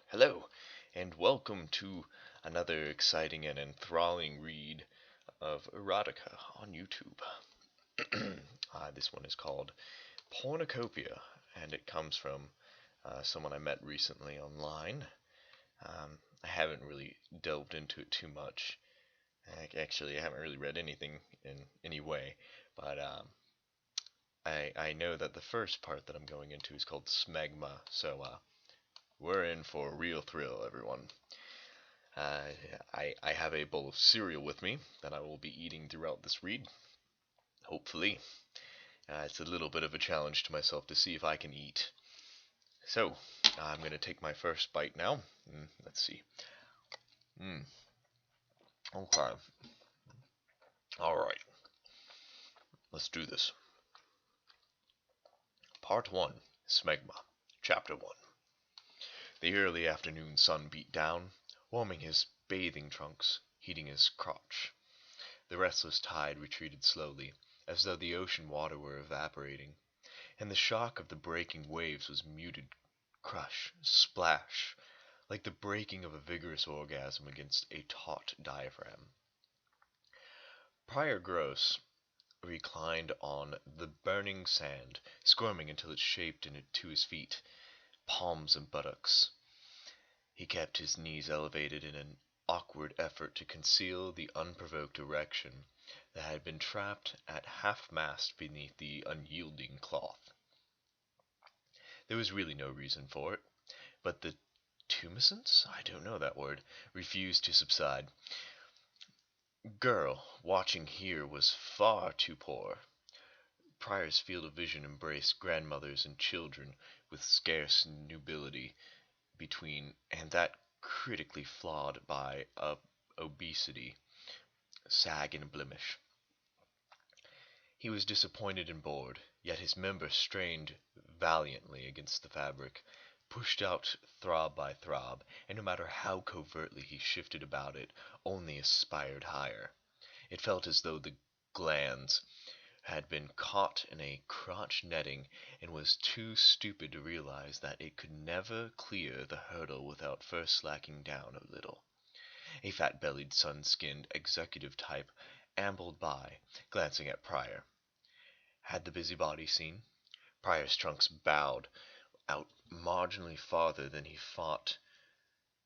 Hello, and welcome to another exciting and enthralling read of erotica on YouTube. This one is called Pornucopia, and it comes from someone I met recently online. I haven't really delved into it too much. Actually, I haven't really read anything in any way, but I know that the first part that I'm going into is called Smegma, so we're in for a real thrill, everyone. Uh, I have a bowl of cereal with me that I will be eating throughout this read. Hopefully. It's a little bit of a challenge to myself to see if I can eat. So, I'm going to take my first bite now. Let's see. Mm, okay. Alright. Let's do this. Part 1. Smegma. Chapter 1. The early afternoon sun beat down, warming his bathing trunks, heating his crotch. The restless tide retreated slowly, as though the ocean water were evaporating, and the shock of the breaking waves was muted crush, splash, like the breaking of a vigorous orgasm against a taut diaphragm. Prior Gross reclined on the burning sand, squirming until it shaped to his feet, palms and buttocks. He kept his knees elevated in an awkward effort to conceal the unprovoked erection that had been trapped at half-mast beneath the unyielding cloth. There was really no reason for it, but the tumescence, I don't know that word, refused to subside. Girl, watching here was far too poor. Pryor's field of vision embraced grandmothers and children with scarce nubility between, and that critically flawed by obesity, sag, and blemish. He was disappointed and bored, yet his member strained valiantly against the fabric, pushed out throb by throb, and no matter how covertly he shifted about it, only aspired higher. It felt as though the glands had been caught in a crotch netting and was too stupid to realize that it could never clear the hurdle without first slacking down a little. A fat-bellied, sun-skinned executive type ambled by, glancing at Pryor. Had the busybody seen? Pryor's trunks bowed out marginally farther than he fought,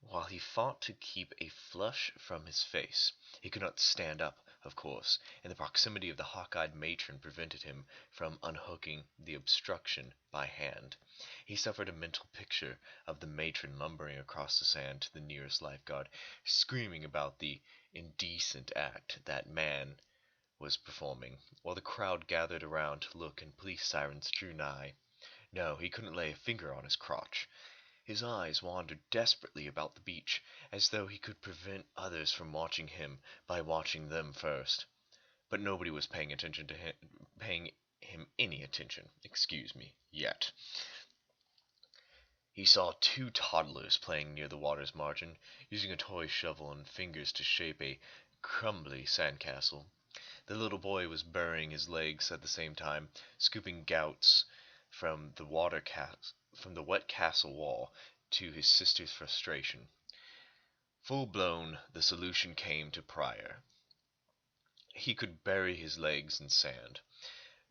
while he fought to keep a flush from his face. He could not stand up, of course, and the proximity of the hawk-eyed matron prevented him from unhooking the obstruction by hand. He suffered a mental picture of the matron lumbering across the sand to the nearest lifeguard, screaming about the indecent act that man was performing, while the crowd gathered around to look and police sirens drew nigh. No, he couldn't lay a finger on his crotch. His eyes wandered desperately about the beach, as though he could prevent others from watching him by watching them first. But nobody was paying him any attention, yet. He saw two toddlers playing near the water's margin, using a toy shovel and fingers to shape a crumbly sandcastle. The little boy was burying his legs at the same time, scooping gouts from the wet castle wall, to his sister's frustration. Full blown, the solution came to Pryor. He could bury his legs in sand,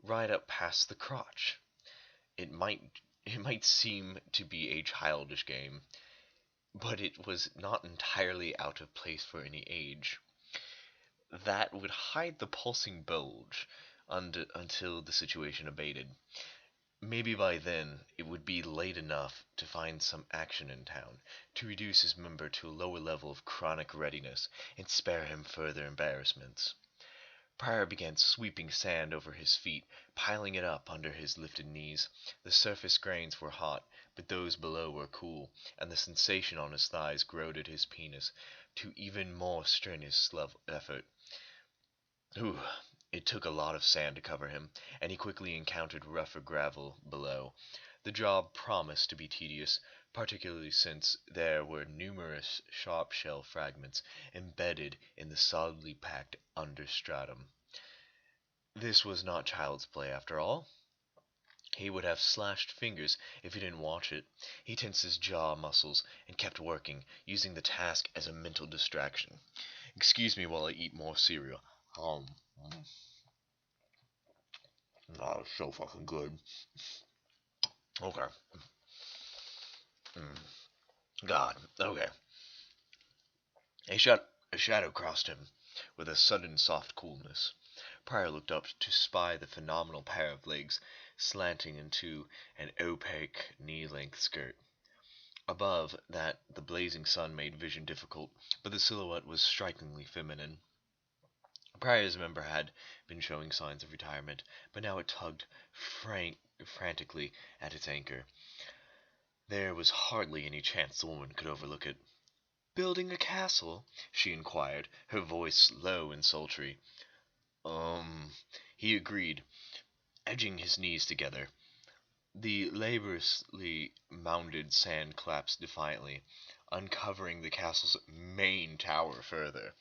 right up past the crotch. It might seem to be a childish game, but it was not entirely out of place for any age. That would hide the pulsing bulge until the situation abated. Maybe by then it would be late enough to find some action in town, to reduce his member to a lower level of chronic readiness, and spare him further embarrassments. Pryor began sweeping sand over his feet, piling it up under his lifted knees. The surface grains were hot, but those below were cool, and the sensation on his thighs goaded his penis to even more strenuous effort. Ooh, it took a lot of sand to cover him, and he quickly encountered rougher gravel below. The job promised to be tedious, particularly since there were numerous sharp shell fragments embedded in the solidly packed understratum. This was not child's play, after all. He would have slashed fingers if he didn't watch it. He tensed his jaw muscles and kept working, using the task as a mental distraction. Excuse me while I eat more cereal. Um, oh, it's so fucking good. Okay. Mm, God. Okay. A shadow crossed him with a sudden soft coolness. Pryor looked up to spy the phenomenal pair of legs slanting into an opaque knee-length skirt. Above that the blazing sun made vision difficult, but the silhouette was strikingly feminine. Pryor's member had been showing signs of retirement, but now it tugged frantically at its anchor. There was hardly any chance the woman could overlook it. "Building a castle?" she inquired, her voice low and sultry. He agreed, edging his knees together. The laboriously mounded sand collapsed defiantly, uncovering the castle's main tower further.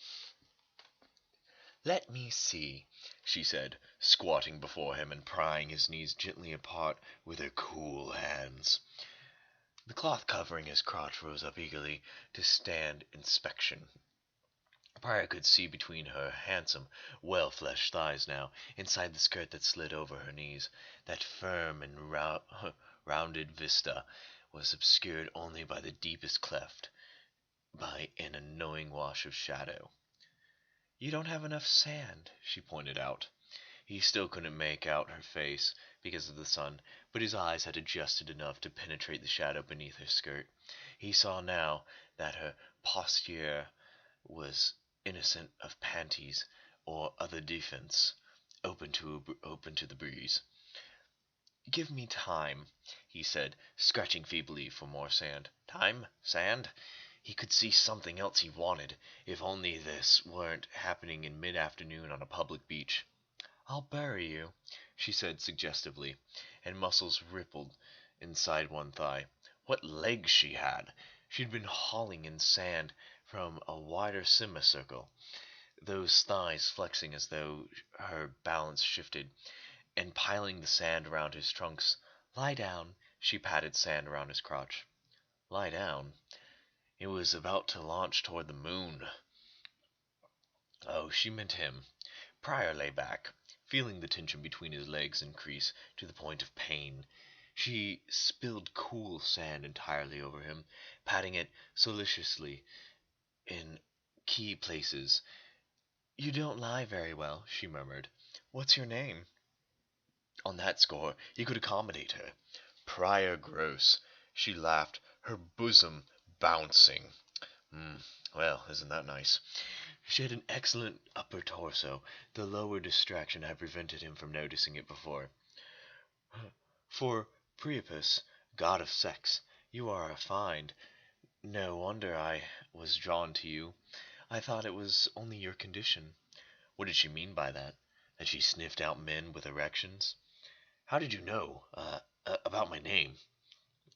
"Let me see," she said, squatting before him and prying his knees gently apart with her cool hands. The cloth covering his crotch rose up eagerly to stand inspection. Pryor could see between her handsome, well-fleshed thighs now, inside the skirt that slid over her knees. That firm and rounded vista was obscured only by the deepest cleft, by an annoying wash of shadow. "You don't have enough sand," she pointed out. He still couldn't make out her face because of the sun, but his eyes had adjusted enough to penetrate the shadow beneath her skirt. He saw now that her posture was innocent of panties or other defense, open to the breeze. "Give me time," he said, scratching feebly for more sand. Time? Sand? He could see something else he wanted, if only this weren't happening in mid-afternoon on a public beach. "I'll bury you," she said suggestively, and muscles rippled inside one thigh. What legs she had! She'd been hauling in sand from a wider semicircle, those thighs flexing as though her balance shifted, and piling the sand around his trunks. "Lie down." She patted sand around his crotch. Lie down? It was about to launch toward the moon. Oh, she meant him. Pryor lay back, feeling the tension between his legs increase to the point of pain. She spilled cool sand entirely over him, patting it solicitously in key places. "You don't lie very well," she murmured. "What's your name?" On that score he could accommodate her. Pryor Gross. She laughed, her bosom bouncing. Well, isn't that nice? She had an excellent upper torso. The lower distraction had prevented him from noticing it before. "For Priapus, god of sex, you are a find. No wonder I was drawn to you. I thought it was only your condition." What did she mean by that? That she sniffed out men with erections? "How did you know, about my name?"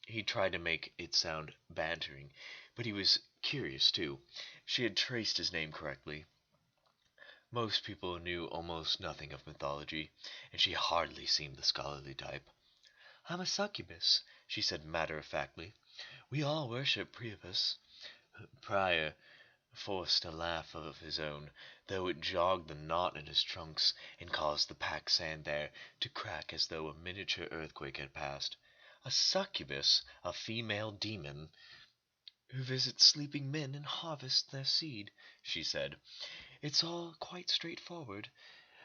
He tried to make it sound bantering, but he was curious, too. She had traced his name correctly. Most people knew almost nothing of mythology, and she hardly seemed the scholarly type. "I'm a succubus," she said matter-of-factly. "We all worship Priapus." Pryor forced a laugh of his own, though it jogged the knot in his trunks and caused the packed sand there to crack as though a miniature earthquake had passed. "A succubus, a female demon, who visits sleeping men and harvests their seed," she said. "It's all quite straightforward.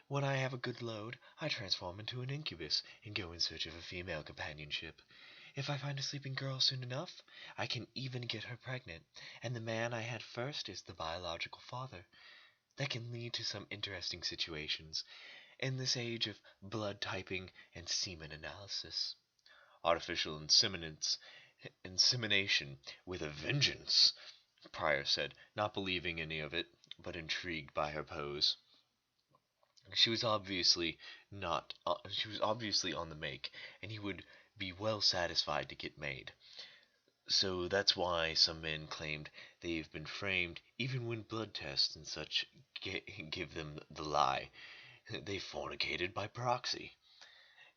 When I have a good load, I transform into an incubus and go in search of a female companionship. If I find a sleeping girl soon enough, I can even get her pregnant, and the man I had first is the biological father. That can lead to some interesting situations in this age of blood typing and semen analysis." "Artificial insemination with a vengeance," Pryor said, not believing any of it, but intrigued by her pose. She was obviously not. She was obviously on the make, and he would be well satisfied to get made. So that's why some men claimed they've been framed, even when blood tests and such give them the lie. They fornicated by proxy.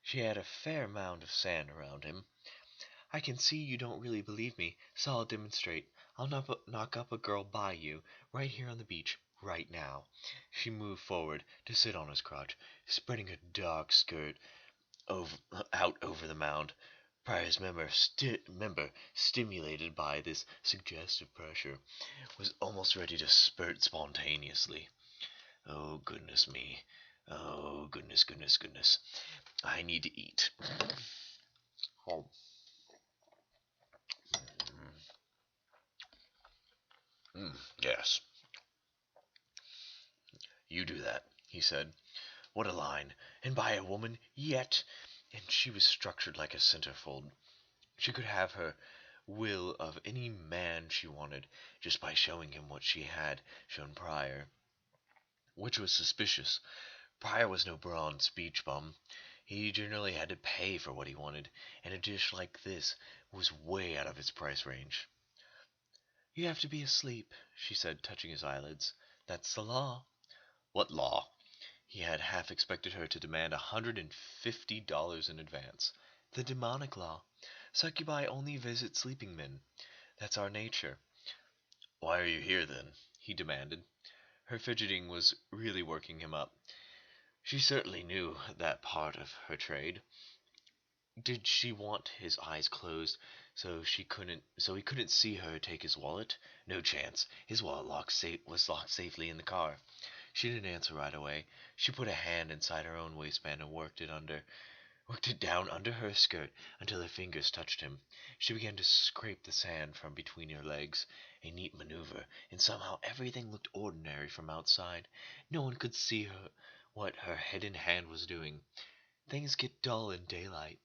She had a fair mound of sand around him. I can see you don't really believe me, so I'll demonstrate. I'll knock up a girl by you, right here on the beach, right now. She moved forward to sit on his crotch, spreading her dark skirt over, out over the mound. Pryor's member, stimulated by this suggestive pressure, was almost ready to spurt spontaneously. Oh, goodness me. Oh, goodness, goodness, goodness. I need to eat. Oh. Yes, you do that, he said. What a line. And by a woman yet. And she was structured like a centerfold. She could have her will of any man she wanted just by showing him what she had shown Pryor, which was suspicious. Pryor was no bronze beach bum. He generally had to pay for what he wanted, and a dish like this was way out of his price range. You have to be asleep, she said, touching his eyelids. That's the law. What law? He had half expected her to demand $150 in advance. The demonic law. Succubi only visit sleeping men. That's our nature. Why are you here then? He demanded. Her fidgeting was really working him up. She certainly knew that part of her trade. Did she want his eyes closed so he couldn't see her take his wallet? No chance. His wallet was locked safely in the car. She didn't answer right away. She put a hand inside her own waistband and worked it down under her skirt until her fingers touched him. She began to scrape the sand from between her legs. A neat maneuver, and somehow everything looked ordinary from outside. No one could see what her hidden hand was doing. Things get dull in daylight.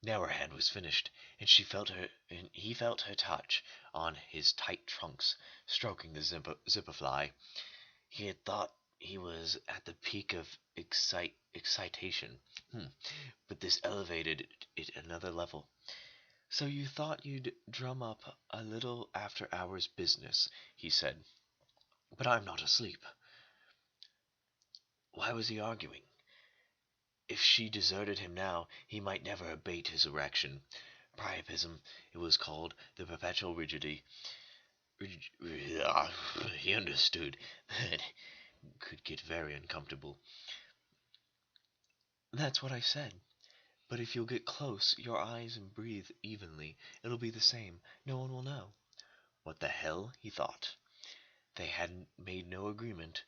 Now her hand was finished, and he felt her touch on his tight trunks, stroking the zipper fly. He had thought he was at the peak of excitation, but this elevated it another level. So you thought you'd drum up a little after-hours business, he said. But I'm not asleep. Why was he arguing? If she deserted him now, he might never abate his erection. Priapism, it was called, the perpetual rigidity. He understood that could get very uncomfortable. That's what I said. But if you'll get close, your eyes and breathe evenly, it'll be the same. No one will know. What the hell, he thought. They hadn't made no agreement.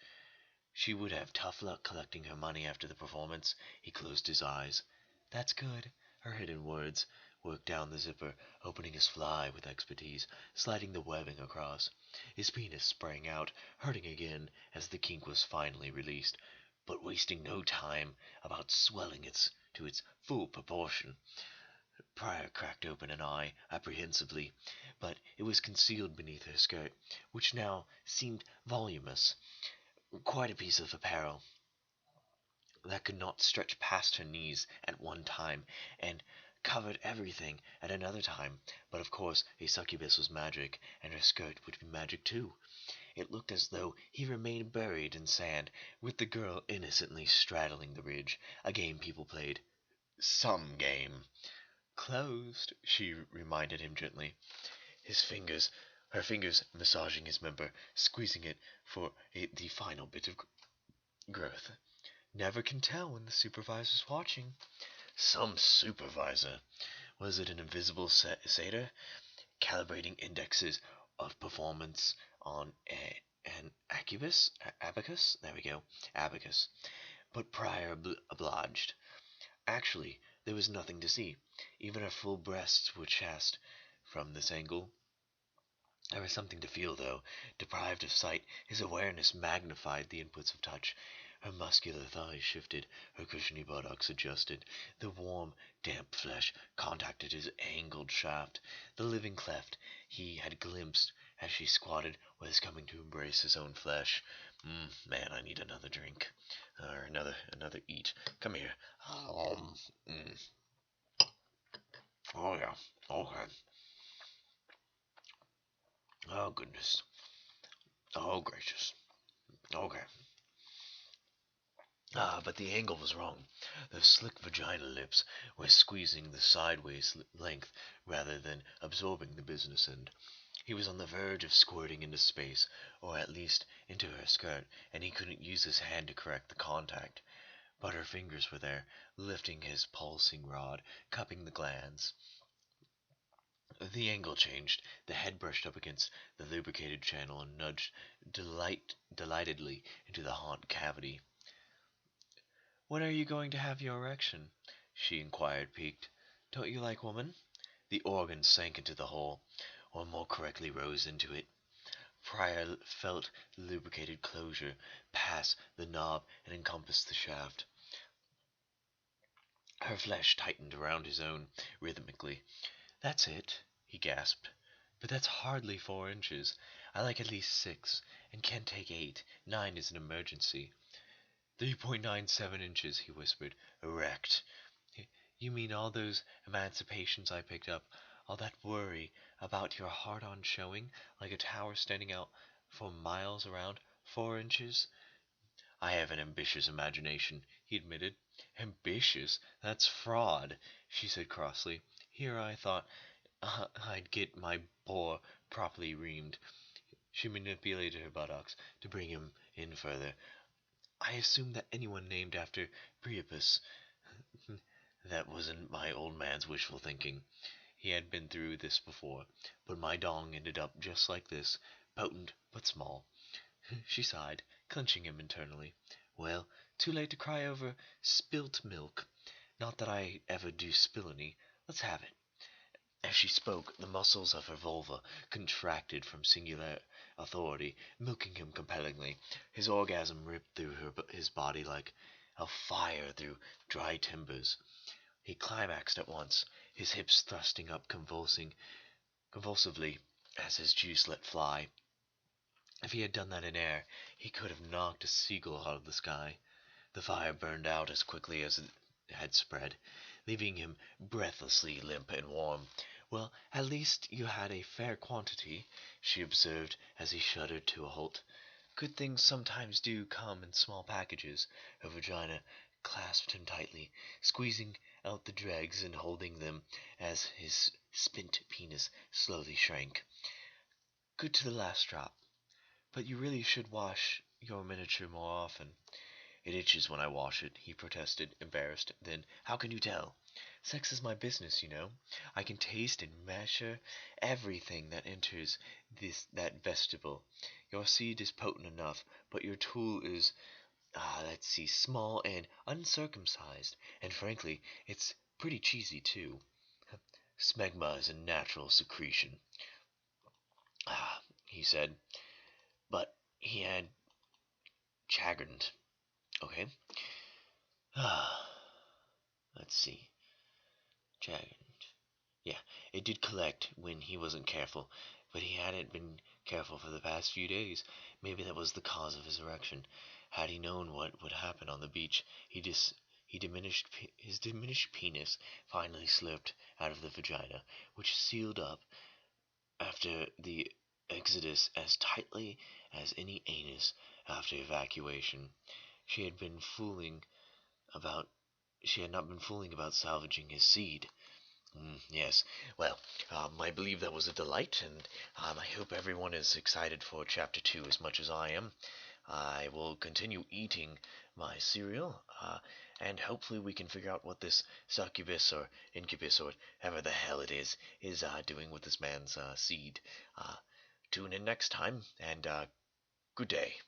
She would have tough luck collecting her money after the performance. He closed his eyes. That's good. Her hidden words worked down the zipper, opening his fly with expertise, sliding the webbing across. His penis sprang out, hurting again as the kink was finally released, but wasting no time about swelling it to its full proportion. Pryor cracked open an eye, apprehensively, but it was concealed beneath her skirt, which now seemed voluminous. Quite a piece of apparel that could not stretch past her knees at one time, and covered everything at another time. But of course a succubus was magic, and her skirt would be magic too. It looked as though he remained buried in sand, with the girl innocently straddling the ridge, a game people played. Some game. Closed, she reminded him gently. Her fingers massaging his member, squeezing it for the final bit of growth. Never can tell when the supervisor's watching. Some supervisor. Was it an invisible satyr, calibrating indexes of performance on an abacus? There we go, abacus. But Pryor obliged. Actually, there was nothing to see. Even her full breasts were chaste from this angle. There was something to feel, though. Deprived of sight, his awareness magnified the inputs of touch. Her muscular thighs shifted, her cushiony buttocks adjusted. The warm, damp flesh contacted his angled shaft. The living cleft he had glimpsed as she squatted was coming to embrace his own flesh. Man, I need another drink. Or another eat. Come here. Oh, yeah. Okay. Oh, goodness. Oh, gracious. Okay. But the angle was wrong. Those slick vagina lips were squeezing the sideways length rather than absorbing the business end. He was on the verge of squirting into space, or at least into her skirt, and he couldn't use his hand to correct the contact. But her fingers were there, lifting his pulsing rod, cupping the glands. The angle changed. The head brushed up against the lubricated channel and nudged delightedly into the haunt cavity. "When are you going to have your erection?" she inquired, piqued. "Don't you like woman?" The organ sank into the hole, or more correctly rose into it. Pryor felt the lubricated closure pass the knob and encompass the shaft. Her flesh tightened around his own, rhythmically. "That's it," he gasped. "But that's hardly 4 inches. I like at least 6, and can take 8. 9 is an emergency." 3.97 inches, he whispered. "Erect." "You mean all those emancipations I picked up, all that worry about your hard-on showing, like a tower standing out for miles around, 4 inches?" "I have an ambitious imagination," he admitted. "Ambitious? That's fraud," she said crossly. "Here I thought I'd get my bore properly reamed." She manipulated her buttocks to bring him in further. "I assumed that anyone named after Priapus." "That wasn't my old man's wishful thinking. He had been through this before. But my dong ended up just like this, potent but small." She sighed, clenching him internally. "Well, too late to cry over spilt milk. Not that I ever do spill any. Let's have it." As she spoke, the muscles of her vulva contracted from singular authority, milking him compellingly. His orgasm ripped through his body like a fire through dry timbers. He climaxed at once, his hips thrusting up convulsively as his juice let fly. If he had done that in air, he could have knocked a seagull out of the sky. The fire burned out as quickly as it had spread, leaving him breathlessly limp and warm. "Well, at least you had a fair quantity," she observed as he shuddered to a halt. "Good things sometimes do come in small packages." Her vagina clasped him tightly, squeezing out the dregs and holding them as his spent penis slowly shrank. "Good to the last drop. But you really should wash your miniature more often." "It itches when I wash it," he protested, embarrassed. Then, "How can you tell?" "Sex is my business, you know. I can taste and measure everything that enters that vestibule. Your seed is potent enough, but your tool is, let's see, small and uncircumcised. And frankly, it's pretty cheesy, too. Smegma is a natural secretion." He said, but he had chagrined. "Okay. Let's see. Chagrined. Yeah, it did collect when he wasn't careful, but he hadn't been careful for the past few days. Maybe that was the cause of his erection. Had he known what would happen on the beach, his diminished penis finally slipped out of the vagina, which sealed up after the exodus as tightly as any anus after evacuation. She had been fooling about she had not been fooling about salvaging his seed. Yes. Well, I believe that was a delight, and I hope everyone is excited for Chapter 2 as much as I am. I will continue eating my cereal, and hopefully we can figure out what this succubus or incubus or whatever the hell it is doing with this man's seed. Tune in next time, and good day.